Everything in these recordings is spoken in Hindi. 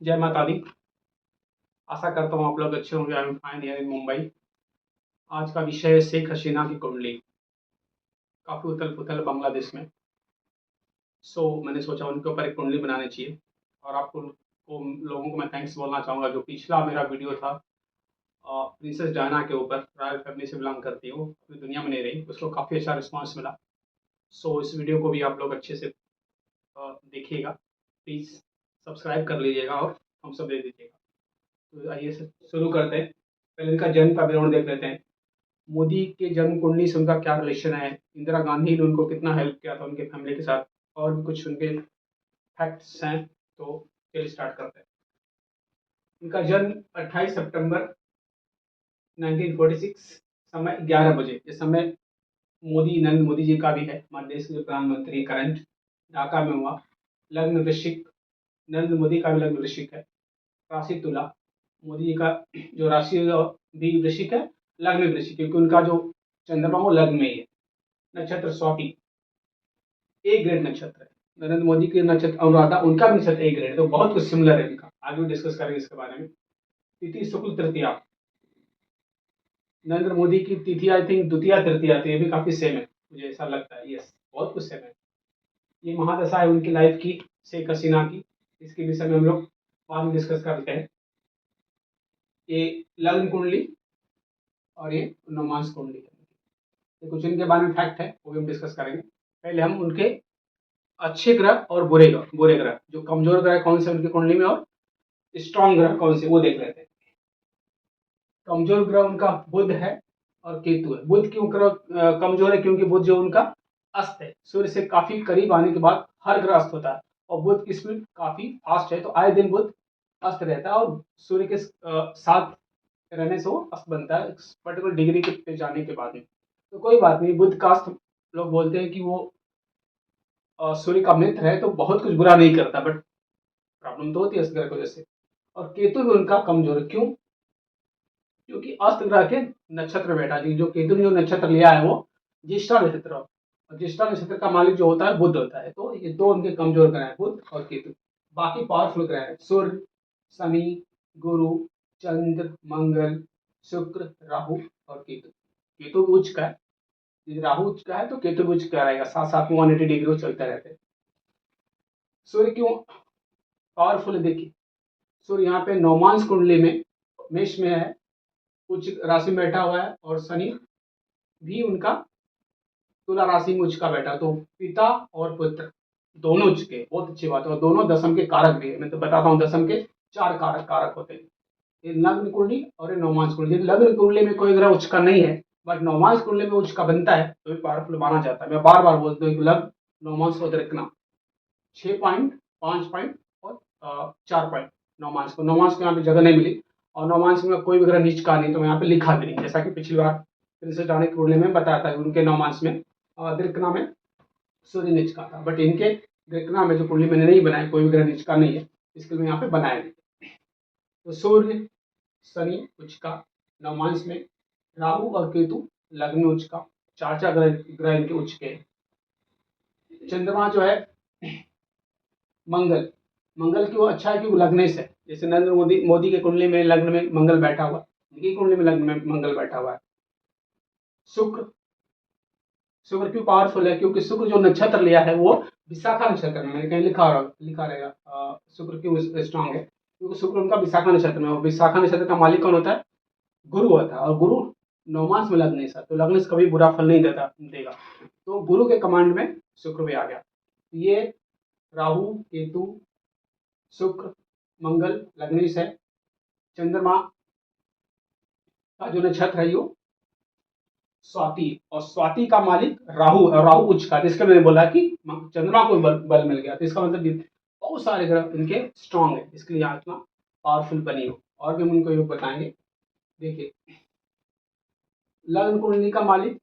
जय माता दी। आशा करता हूँ आप लोग अच्छे होंगे। I am fine here in Mumbai. आज का विषय है शेख हसीना की कुंडली। काफ़ी उथल पुथल बांग्लादेश में। मैंने सोचा उनके ऊपर एक कुंडली बनानी चाहिए। और आपको लोगों को मैं थैंक्स बोलना चाहूँगा। जो पिछला मेरा वीडियो था प्रिंसेस डायना के ऊपर, रॉयल फैमिली से बिलोंग करती है, वो अपनी दुनिया में नहीं रही, उसको काफ़ी अच्छा रिस्पॉन्स मिला। इस वीडियो को भी आप लोग अच्छे से देखिएगा। प्लीज़ सब्सक्राइब कर लीजिएगा और हम सब दे दीजिएगा। तो आइए शुरू करते हैं। पहले इनका जन्म का विवरण देख लेते हैं। मोदी के जन्म कुंडली से उनका क्या रिलेशन है, इंदिरा गांधी ने उनको कितना हेल्प किया था उनके फैमिली के साथ, और भी कुछ उनके फैक्ट्स हैं। तो चलिए स्टार्ट करते हैं। इनका जन्म 28 सितंबर 1946, समय 11 बजे। इस समय नरेंद्र मोदी जी का भी है, हमारे देश के जो प्रधानमंत्री करंट, ढाका में हुआ। लग्न वृश्चिक, नरेंद्र मोदी का भी लग्न वृश्चिक है। राशि तुला, मोदी जी का जो राशि भी वृश्चिक है, लग्न भी वृश्चिक, क्योंकि उनका जो चंद्रमा वो लग्न में ही है। नक्षत्र स्वाति, ए ग्रेड नक्षत्र है। नरेंद्र मोदी के नक्षत्र अनुराधा, उनका भी नक्षत्र ए ग्रेड है। तो बहुत कुछ सिमिलर है इनका, आगे भी डिस्कस करेंगे इसके बारे में। तिथि शुक्ल तृतीया, नरेंद्र मोदी की तिथि आई थिंक द्वितीय तृतीया, तो ये भी काफी सेम है, मुझे ऐसा लगता है। यस, बहुत कुछ सेम है। ये महादशा है उनकी लाइफ की, शेख हसीना की। इसके विषय में हम लोग बाद में डिस्कस करते हैं। ये लग्न कुंडली और ये नवमांश कुंडली है। ये कुछ इनके बारे में फैक्ट है, वो भी हम डिस्कस करेंगे। पहले हम उनके अच्छे ग्रह और बुरे ग्रह, जो कमजोर ग्रह कौन से उनकी कुंडली में और स्ट्रॉन्ग ग्रह कौन से, वो देख लेते हैं। कमजोर ग्रह उनका बुध है और केतु है। बुध क्यों ग्रह कमजोर है? क्योंकि बुध जो उनका अस्त है, सूर्य से काफी करीब आने के बाद हर ग्रह अस्त होता है, और बुध की स्पीड काफी फास्ट है, तो आए दिन बुध अस्त रहता है, और सूर्य के साथ रहने से वो अस्त बनता है पर्टिकुलर डिग्री पे जाने के बाद में। तो कोई बात नहीं, बुध का अस्त लोग बोलते हैं कि वो सूर्य का मित्र है, तो बहुत कुछ बुरा नहीं करता, बट प्रॉब्लम तो होती है इस ग्रह की वजह से। और केतु भी उनका कमजोर है। क्यों? क्योंकि अस्त ग्रह के नक्षत्र बैठा जी, जो केतु ने जो नक्षत्र लिया है वो ज्येष्ठा नक्षत्र, और ज्येष्ठा नक्षत्र का मालिक जो होता है बुध होता है। तो ये दो उनके कमजोर ग्रह हैं, बुध और केतु। बाकी पावरफुल ग्रह है सूर्य, शनि, गुरु, चंद्र, मंगल, शुक्र, राहु और केतु। केतु भी उच्च का है। यदि राहु उच्च का है तो केतु भी उच्च का रहेगा, साथ साथ में 180 डिग्री चलते रहते हैं। सूर्य क्यों पावरफुल है? देखिए, सूर्य यहाँ पे नवमांश कुंडली में मेष में है, उच्च राशि में बैठा हुआ है, और शनि भी उनका तुला राशि में उच्च का बैठा। तो पिता और पुत्र दोनों उच्च के, बहुत अच्छी बात है। और दोनों दशम के कारक भी है। मैं तो बताता हूँ, दशम के चार कारक कारक होते हैं, ये लग्न कुंडली और ये नवमांश कुंडली। लग्न कुंडली में कोई ग्रह उच्च का नहीं है, बट नवमांश कुंडली में उच्च का बनता है, तो भी पावरफुल माना जाता है। मैं बार बार बोलता हूँ कि लग्न, नवमांश को देखना। 6 पॉइंट, 5 पॉइंट और 4 पॉइंट नवमांश को। नवमांश को यहाँ पे जगह नहीं मिली, और नवमांश में कोई भी ग्रह नीच का नहीं, तो मैं यहाँ पे लिखा भी नहीं, जैसा कि पिछली बार प्रिंसेस डायना की कुंडली में बताया था उनके नवमांश में दृक्ना में सूर्य नीच का था, बट इनके दृक्ना में जो कुंडली मैंने नहीं बनाया, कोई भी ग्रह नीच का नहीं है, इसके लिए मैं यहाँ पे बनाया नहीं। तो सूर्य, शनि उच्च का नवमांश में, राहु और केतु लग्न उच्च का, चार चार ग्रह इनके उच्च के। चंद्रमा जो है मंगल, मंगल क्यों अच्छा है? क्योंकि लग्नेश है। जैसे नरेंद्र मोदी के कुंडली में लग्न में मंगल बैठा हुआ, इनकी कुंडली में लग्न में मंगल बैठा हुआ है। शुक्र, शुक्र क्यों पावरफुल है? क्योंकि शुक्र जो नक्षत्र लिया है वो विशाखा नक्षत्र में, मैंने कहीं लिखा रहेगा शुक्र क्यों स्ट्रांग है, क्योंकि शुक्र उनका विशाखा नक्षत्र में, और विशाखा नक्षत्र का मालिक कौन होता है? गुरु होता है, और गुरु नवमांश में लग्नेश है, तो लग्नेश कभी बुरा फल नहीं देगा। तो गुरु के कमांड में शुक्र भी आ गया। ये राहु, केतु, शुक्र, मंगल लग्नेश है। चंद्रमा का जो नक्षत्र है यो स्वाति, और स्वाति का मालिक राहु, और राहु उच्च का, जिसका मैंने बोला कि चंद्रमा को बल मिल गया, तो इसका मतलब बहुत सारे ग्रह इनके स्ट्रांग है, इसके लिए इतना पावरफुल बनी हो। और भी हम उनको योग बताएंगे। देखिए, लग्न कुंडली का मालिक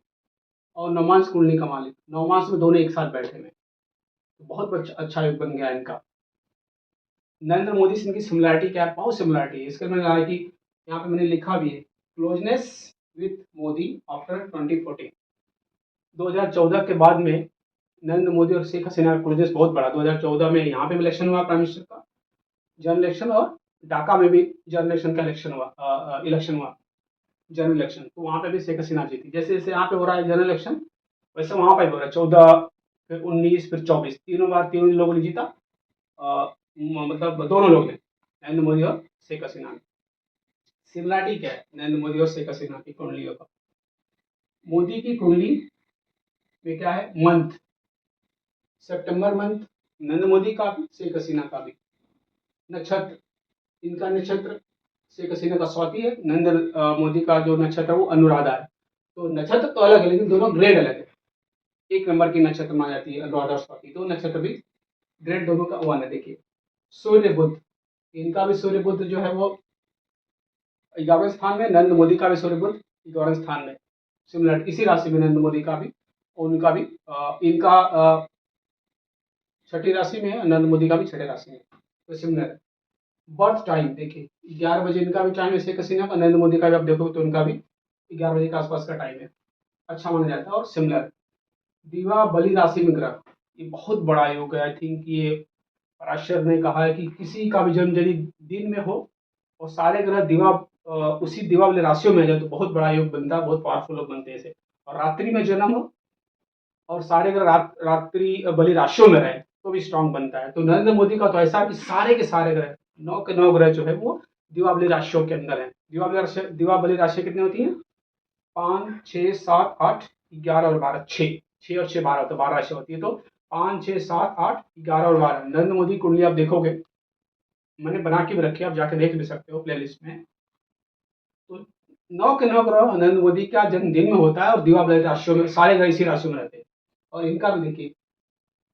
और नवमांश कुंडली का मालिक, नवमांश में दोनों एक साथ बैठे हुए, तो बहुत अच्छा योग बन गया इनका। नरेंद्र मोदी से इनकी सिमिलरिटी क्या है? बहुत सिमिलरिटी है। इसके मैंने कहा कि यहाँ पे मैंने लिखा भी है, क्लोजनेस विथ मोदी आफ्टर 2014। 2014 के बाद में नरेंद्र मोदी और शेख हसीना का क्लोजनेस बहुत बड़ा। 2014 में यहाँ पे इलेक्शन हुआ प्राइम मिनिस्टर का, जनरल इलेक्शन, और ढाका में भी जनरल इलेक्शन का इलेक्शन हुआ, जनरल इलेक्शन। तो वहाँ पे भी शेख हसीना जीती। जैसे जैसे यहाँ पे हो रहा है जनरल इलेक्शन, वैसे वहाँ पे भी हो रहा है। 14, फिर 19, फिर 24, तीनों बार तीनों लोगों ने जीता। मतलब दोनों लोग ने, नरेंद्र मोदी और शेख हसीना ने। सिमिलरिटी क्या है नरेंद्र मोदी और शेख हसीना की कुंडलियों का? मोदी की कुंडली में क्या है, मंथ, सितंबर मंथ, नरेंद्र मोदी का भी, शेख हसीना का भी। नक्षत्र, इनका नक्षत्र शेख हसीना का स्वाति है, नरेंद्र मोदी का जो नक्षत्र है वो अनुराधा है। तो नक्षत्र तो अलग है, लेकिन दोनों ग्रेड अलग है। एक नंबर की नक्षत्र मानी जाती है अनुराधा और स्वाति, तो नक्षत्र भी ग्रेड दोनों का वन है। देखिए सूर्य बुध, इनका भी सूर्य बुध जो है वो 11वें स्थान में, नरेंद्र मोदी का भी सूर्य बुध 11वें स्थान में। सिमिलर इसी राशि में नरेंद्र मोदी का भी, और उनका भी इनका छठी राशि में है, नरेंद्र मोदी का भी छठे राशि में, तो सिमिलर है। बर्थ टाइम देखिए 11 बजे इनका भी टाइम है शेख हसीना का, नरेंद्र मोदी का भी आप देखोगे तो उनका भी 11 बजे के आसपास का टाइम है, अच्छा माना जाता है और सिमिलर। दिवा बलि राशि में ग्रह, ये बहुत बड़ा योग है। आई थिंक ये पराशर ने कहा है कि किसी का भी जन्म यदि दिन में हो और सारे ग्रह उसी दिवा वाले राशियों में आ जाए तो बहुत बड़ा योग बनता है, बहुत पावरफुल योग बनते हैं इसे। और रात्रि में जन्म हो और सारे ग्रह रात्रि बलि राशियों में रहे तो भी स्ट्रांग बनता है। तो नरेंद्र मोदी का तो ऐसा है कि सारे के सारे ग्रह, 9 के 9 ग्रह जो है वो दिवाबली राशियों के अंदर है। दिवाबली राशि कितनी होती है? 5, 6, 7, 8, 11 और 12, 6, 6 और 6 12, तो 12 राशि होती है। तो 5, 6, 7, 8, 11 और 12 नरेंद्र मोदी कुंडली आप देखोगे, मैंने बना के भी रखी है, आप जाके देख भी सकते हो प्लेलिस्ट में। तो 9 के 9 ग्रह नरेंद्र मोदी का जन्मदिन में होता है और दिवाबली राशियों में सारे ग्रह इसी राशियों में रहते हैं। और इनका भी देखिए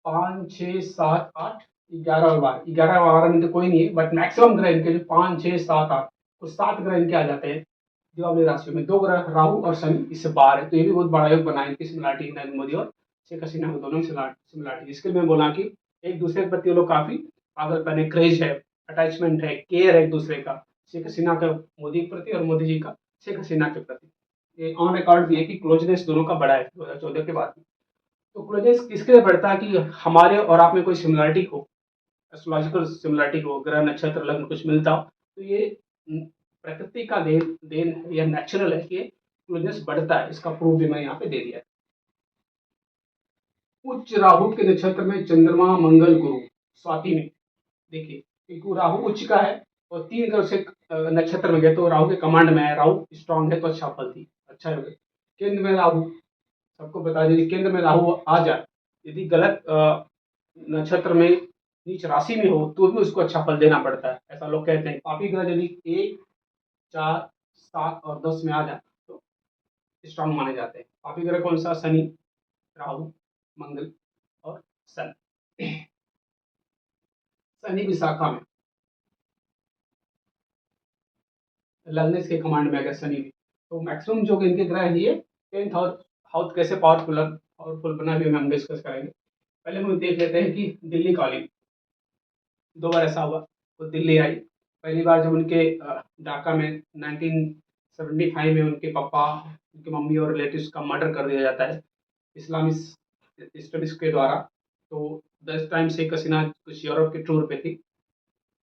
5, 6, 7, 8, 11 और 12, 11 और 12 में तो कोई नहीं है, बट मैक्सिमम ग्रह इनके जो 5, 6, 7, 8, तो 7 ग्रह इनके आ जाते हैं दिवाली राशियों में। 2 ग्रह राहु और शनि इससे बाहर है, तो ये भी बहुत बड़ा योग बना है। इनकी सिमिलरिटी नरेंद्र मोदी और शेख हसीना के दोनों सिमिलरिटी, इसके लिए मैं बोला कि एक दूसरे के प्रति वो लोग काफी पागलपन है, क्रेज है, अटैचमेंट है, केयर है एक दूसरे का, शेख हसीना का मोदी के प्रति और मोदी जी का शेख हसीना के प्रति। ये ऑन रिकॉर्ड भी है कि क्लोजनेस दोनों का बड़ा है 2014 के बाद में। तो क्लोजनेस किसके लिए बढ़ता है? कि हमारे और आप में कोई सिमिलरिटी हो, एस्ट्रोलॉजिकल सिमिलरिटी हो, ग्रह नक्षत्र लग्न कुछ मिलता हो, तो ये प्रकृति का देन देन है या नेचुरल है कि क्लोजनेस बढ़ता है। इसका प्रूफ भी मैं यहाँ पे दे दिया। उच्च राहु के नक्षत्र में चंद्रमा मंगल गुरु स्वाति में, देखिए क्योंकि राहु उच्च का है और 3 ग्रह से नक्षत्र में गए तो राहु के कमांड में है, राहु स्ट्रांग है तो अच्छा फल दी, अच्छा है। केंद्र में राहु, सबको बता दीजिए केंद्र में राहु आ जाए, यदि गलत नक्षत्र में नीच राशि में हो तो भी उसको अच्छा फल देना पड़ता है, ऐसा लोग कहते हैं। पापी ग्रह यदि 1, 4, 7 और 10 में आ जाए तो स्ट्रांग माने जाते हैं। पापी ग्रह कौन सा? शनि, राहु, मंगल और सन। शनि विशाखा में, लग्नेश के कमांड में अगर शनि भी, तो मैक्सिमम जो इनके ग्रह है ये 10th हाउस कैसे पावरफुल बना भी हम डिस्कस करेंगे। पहले हम देख लेते हैं कि दिल्ली कॉलिंग, 2 बार ऐसा हुआ वो दिल्ली आई। पहली बार जब उनके ढाका में 1975 में उनके पापा, उनके मम्मी और रिलेटिव्स का मर्डर कर दिया जाता है इस्लामिक स्टडीज के द्वारा। तो 10 टाइम से हसीना कुछ यूरोप के टूर पे थी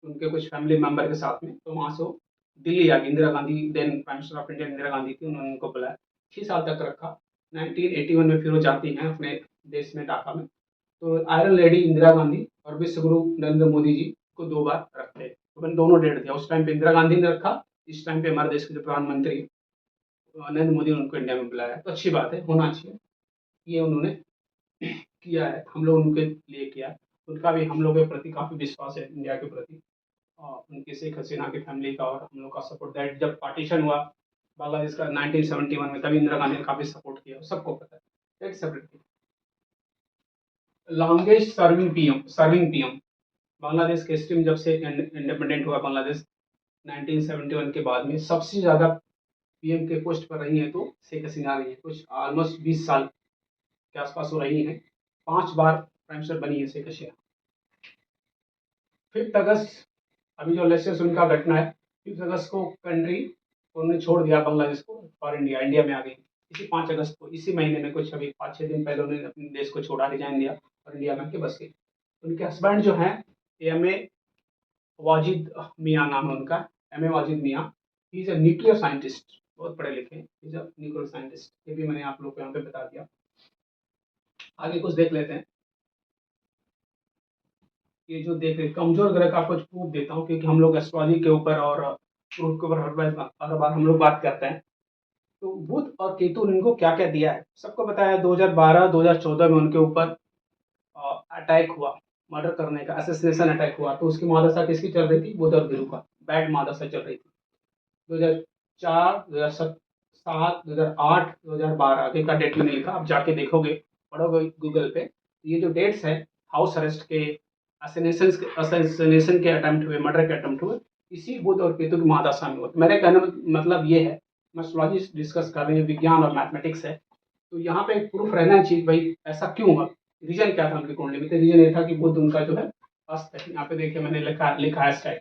उनके कुछ फैमिली मेंबर के साथ में, तो वहाँ से वो दिल्ली आ गई। Indira Gandhi, then prime minister of India Indira Gandhi थी, उन्होंने उनको बुलाया, 6 साल तक रखा। 1981 में फिर वो जाती हैं अपने देश में ढाका में। तो आयरन लेडी इंदिरा गांधी और विश्व गुरु नरेंद्र मोदी जी को 2 बार रखते हैं, तो मैंने दोनों डेट दिया। उस टाइम पे इंदिरा गांधी ने रखा, इस टाइम पे हमारे देश के जो प्रधानमंत्री नरेंद्र मोदी ने उनको इंडिया में बुलाया, तो अच्छी बात है, होना चाहिए। ये उन्होंने किया है, हम लोग उनके लिए किया है। उनका भी हम लोग के प्रति काफ़ी विश्वास है, इंडिया के प्रति, और उनकी शेख हसीना की फैमिली का और हम लोग का सपोर्ट। दैट जब पार्टीशन हुआ बांग्लादेश का 1971 में, तभी इंदिरा गांधी ने काफ़ी सपोर्ट किया, सबको पता है। That separate. Longest serving PM Bangladesh के हिस्ट्री में, जब से इंडिपेंडेंट हुआ बांग्लादेश 1971 के बाद में, सबसे ज़्यादा पीएम के पोस्ट पर रही है तो शेख हसीना रही है, कुछ ऑलमोस्ट 20 साल के आसपास हो रही है। 5 बार प्राइम मिनिस्टर बनी है शेख हसीना। 5 अगस्त अभी जो लेटेस्ट उनका घटना है, 5 अगस्त को कंट्री उन्होंने छोड़ दिया बांग्लादेश को और इंडिया में आ गई। इसी 5 अगस्त को, इसी महीने में कुछ अभी 5-6 दिन पहले उन्होंने अपने देश को छोड़ा, रिजाइन दिया और इंडिया में आके बस गई। उनके हस्बैंड जो हैं AMA वाजिद मियाँ नाम है उनका, एम ए वाजिद मियाँ। He is a nuclear scientist, बहुत पढ़े लिखे हैं, इज़ अ न्यूक्लियर साइंटिस्ट। ये भी मैंने आप लोग को यहाँ पे बता दिया। आगे कुछ देख लेते हैं। ये जो देख रहे कमजोर ग्रह का कुछ प्रूफ देता हूँ, क्योंकि हम लोग एस्ट्रोलॉजी के ऊपर और प्रूफ के ऊपर हर बार हम लोग बात करते हैं। तो बुध और केतु ने इनको क्या क्या दिया है, सबको बताया 2012-2014 में उनके ऊपर अटैक हुआ, मर्डर करने का असैसिनेशन अटैक हुआ। तो उसकी महादशा किसकी चल रही थी, बुध और गुरु का बैड महादशा चल रही थी। 2004, 2007, 2008, 2012 आगे का डेट मैंने लिखा, आप जाके देखोगे, पढ़ोगे गूगल पे। ये जो डेट्स है हाउस अरेस्ट के, असैसिनेशन के अटेम्प्ट हुए, मर्डर के अटेम्प्ट हुए, इसी बुध और केतु की महादशा में हुआ। तो मेरे कहने का मतलब ये है, मैं एस्ट्रोलॉजी डिस्कस कर रही हूँ, विज्ञान और मैथमेटिक्स है, तो यहाँ पे एक प्रूफ रहना चाहिए भाई ऐसा क्यों हुआ, रीजन क्या था उनकी कुंडली में। तो रीजन ये था कि बुध उनका जो है अस्त है। यहाँ पे देखिए मैंने लिखा है स्टाइल,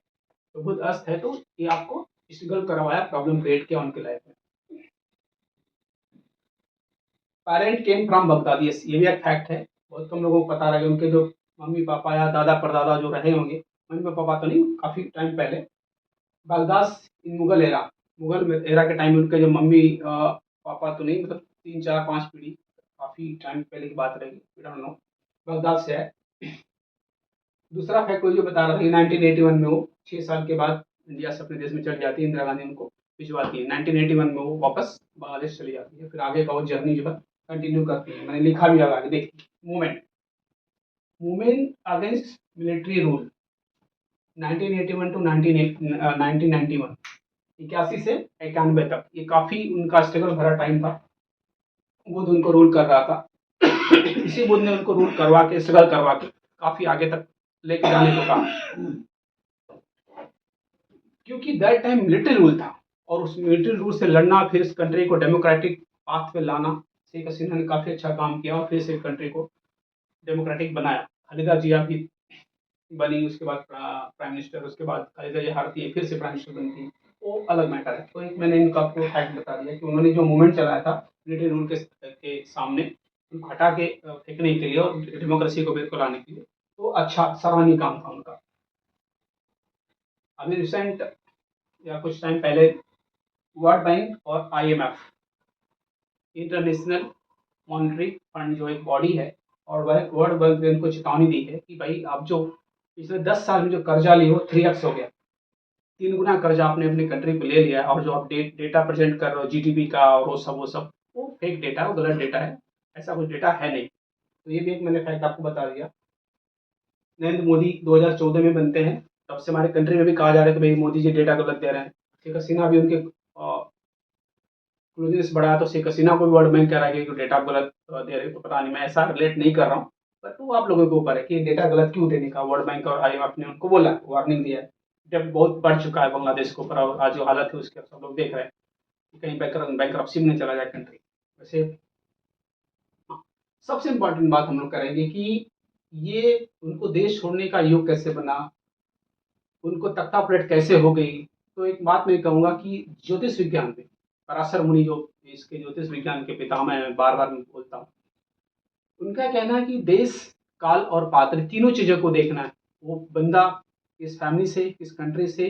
तो बुध अस्त है, तो ये आपको स्ट्रगल करवाया, प्रॉब्लम क्रिएट किया उनके लाइफ में। पेरेंट केम फ्रॉम बगदाद, ये भी एक फैक्ट है, बहुत कम लोगों को पता रहेगा। उनके जो मम्मी पापा या दादा परदादा जो रहे होंगे, मम्मी पापा तो नहीं, काफी टाइम पहले, बगदाद इन मुगल एरा, मुगल एरा के टाइम में उनके जो मम्मी पापा तो नहीं, मतलब 3 4 5 पीढ़ी, काफी टाइम पहले की बात रहेगी, बगदाद से है। दूसरा फैक्ट वो जो बता रहा था कि 1981 में वो 6 साल के बाद इंडिया से अपने देश में चली जाती है, इंदिरा गांधी उनको भिजवाती है। 1981 में वो वापस बांग्लादेश चली जाती है, फिर आगे का वो जर्नी जो है कंटिन्यू करती है। मैंने लिखा भी है आगे देखिए, movement movement against military rule 1981 to 1991, 81 से 91 तक, ये काफी उनका स्ट्रगल भरा टाइम था। बुद्ध उनको रूल कर रहा था इसी बुद्ध ने उनको रूल करवा के, स्ट्रगल करवा के काफी आगे तक लेके जाने को कहा, क्योंकि दैट टाइम मिलिट्री रूल था, और उस मिलिट्री रूल से लड़ना, फिर इस कंट्री को डेमोक्रेटिक पाथ पे लाना, शेख हसीना ने काफी अच्छा काम किया और फिर से कंट्री को डेमोक्रेटिक बनाया। खालिदा जिया भी बनी, उसके बाद प्राइम मिनिस्टर, उसके बाद खालिदा जिया हारती है, फिर से प्राइम मिनिस्टर बनती है, वो अलग मैटर है। तो एक मैंने इनका आपको फैक्ट बता दिया कि उन्होंने जो मूवमेंट चलाया था मिलिट्री रूल के सामने, उनको हटा के फेंकने के लिए और डेमोक्रेसी को बिल्कुल लाने के लिए, तो अच्छा सराहनीय काम था उनका। अभी रिसेंट या कुछ टाइम पहले वर्ल्ड बैंक और आईएमएफ, इंटरनेशनल मॉनेटरी फंड जो एक बॉडी है, और वह वर्ल्ड बैंक ने उनको चेतावनी दी है कि भाई आप जो पिछले 10 साल में जो कर्जा लिए वो 3x हो गया, 3 गुना कर्जा आपने अपनी कंट्री पे ले लिया है, और जो आप डेटा प्रेजेंट कर रहे हो जीडीपी का और वो सब वो फेक डेटा है, वो गलत डेटा है, ऐसा कुछ डेटा है नहीं। तो ये भी एक मैंने फैक्ट आपको बता दिया। नरेंद्र मोदी 2014 में बनते हैं, तब से हमारे कंट्री में भी कहा जा रहा है कि भाई मोदी जी डेटा गलत दे रहे हैं। शेख हसीना भी उनके क्लोजनेस बढ़ाया, तो शेख हसीना को भी वर्ल्ड बैंक कह रहा है कि डेटा गलत दे रहे हो। तो पता नहीं, मैं ऐसा रिलेट नहीं कर रहा हूँ, बट वो आप लोगों के ऊपर है कि डेटा गलत क्यों देने का। वर्ल्ड बैंक और आईएमएफ ने उनको बोला, वार्निंग दिया है, जब बहुत बढ़ चुका है बांग्लादेश के ऊपर, और आज जो हालत है उसके सब लोग देख रहे हैं कि कहीं बैंकरप्सी में चला जाए कंट्री। वैसे हाँ, सबसे इम्पोर्टेंट बात हम लोग करेंगे कि ये उनको देश छोड़ने का योग कैसे बना, उनको तख्ता पलट कैसे हो गई। तो एक बात मैं कहूँगा कि ज्योतिष विज्ञान में पराशर मुनि जो इसके ज्योतिष विज्ञान के पितामह हैं, बार बार मैं बोलता हूँ, उनका कहना है कि देश, काल और पात्र तीनों चीज़ों को देखना है। वो बंदा किस फैमिली से, किस कंट्री से,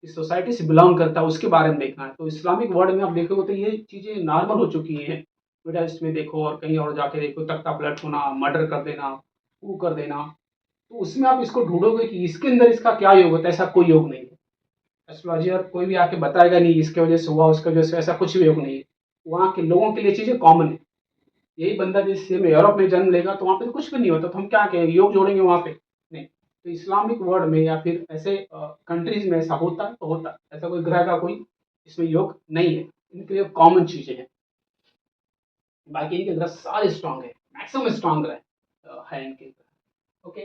किस सोसाइटी से बिलोंग करता है, उसके बारे में देखना है। तो इस्लामिक वर्ल्ड में आप देखोगे तो ये चीज़ें नॉर्मल हो चुकी हैं। मिडल ईस्ट में देखो और कहीं और जाके देखो, तख्ता पलट होना, मर्डर कर देना, वो कर देना, तो उसमें आप इसको ढूंढोगे कि इसके अंदर इसका क्या योग होता है, ऐसा कोई योग नहीं है। एस्ट्रोलॉजर कोई भी आके बताएगा नहीं इसके वजह से हुआ, उसके वजह से, ऐसा कुछ भी योग नहीं है। वहाँ के लोगों के लिए चीज़ें कॉमन है। यही बंदा जैसे में यूरोप में जन्म लेगा तो वहाँ पे तो कुछ भी नहीं होता, तो हम क्या कहेंगे, योग जोड़ेंगे वहाँ पे, नहीं। तो इस्लामिक वर्ल्ड में या फिर ऐसे कंट्रीज में ऐसा होता है तो होता है, ऐसा कोई ग्रह का कोई इसमें योग नहीं है, इनके लिए कॉमन चीजें हैं। बाकी इनके ग्रह सारे स्ट्रांग है, मैक्सिमम स्ट्रांग ग्रह है इनके ग्रह। ओके,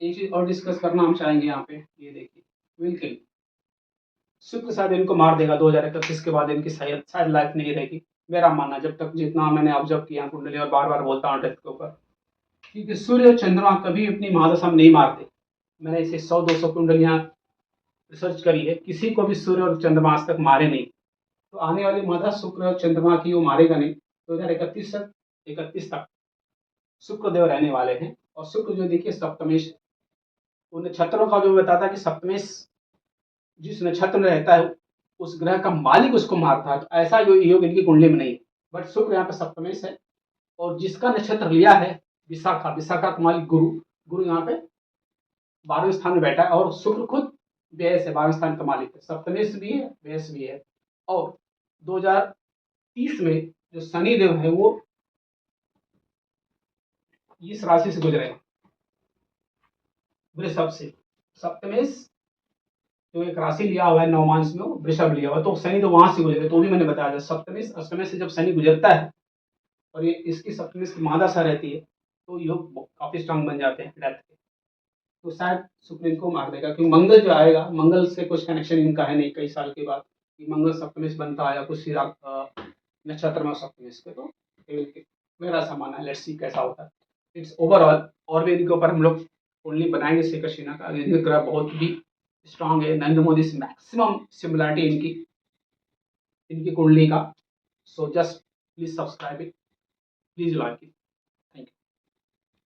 एक चीज और डिस्कस करना हम चाहेंगे यहाँ पे, ये देखिए विल्किन, शुक्र शायद इनको मार देगा 2031 के बाद, इनकी शायद शायद लाइफ नहीं रहेगी, मेरा मानना, जब तक जितना मैंने ऑब्जर्व किया कुंडली, और बार बार बोलता हूँ डेथ के ऊपर, क्योंकि सूर्य और चंद्रमा कभी अपनी महादशा में नहीं मारते। मैंने इसे 100-200 कुंडलियाँ रिसर्च करी है, किसी को भी सूर्य और चंद्रमा आज तक मारे नहीं। तो आने वाली मादा शुक्र और चंद्रमा की वो मारेगा नहीं। 2031 तक शुक्र देव रहने वाले हैं, और शुक्र जो देखिए सप्तमेश तो नक्षत्रों का जो बताता है कि सप्तमेश जिस नक्षत्र में रहता है उस ग्रह का मालिक उसको मारता है, तो ऐसा जो योग इनकी कुंडली में नहीं है। बट शुक्र यहाँ पे सप्तमेश है, और जिसका नक्षत्र लिया है विशाखा, विशाखा का मालिक गुरु, गुरु यहाँ पे 12वें स्थान में बैठा है, और शुक्र खुद व्यय है, 12वें स्थान का मालिक है, सप्तमेश भी है, व्यय भी है। और 2030 में जो शनि देव है वो इस राशि से गुजरे, वृषभ से। सप्तमेश जो एक राशि लिया हुआ है नवमांश में, वृषभ लिया हुआ है, तो शनि तो वहां से गुजरे, तो भी मैंने बताया था सप्तमेश अष्टमेश से जब शनि गुजरता है और ये इसकी सप्तमेश की महादशा रहती है, तो योग काफी स्ट्रांग बन जाते हैं डेथ के। तो शायद शुक्र इनको मार देगा, क्योंकि मंगल जो आएगा, मंगल से कुछ कनेक्शन इनका है नहीं कई साल के बाद कि मंगल सप्तमेश बनता है या कुछ नक्षत्र में सप्तमेश के, तो मेरा ऐसा मानना है। लेट्स सी कैसा होता है। इट्स ओवरऑल, और भी इनके ऊपर हम लोग कुंडली बनाएंगे शेखर सिन्हा का, इनके ग्रह बहुत भी स्ट्रांग है, नरेंद्र मोदी से मैक्सिमम सिमिलरिटी इनकी इनकी कुंडली का। So just please subscribe it, please like it.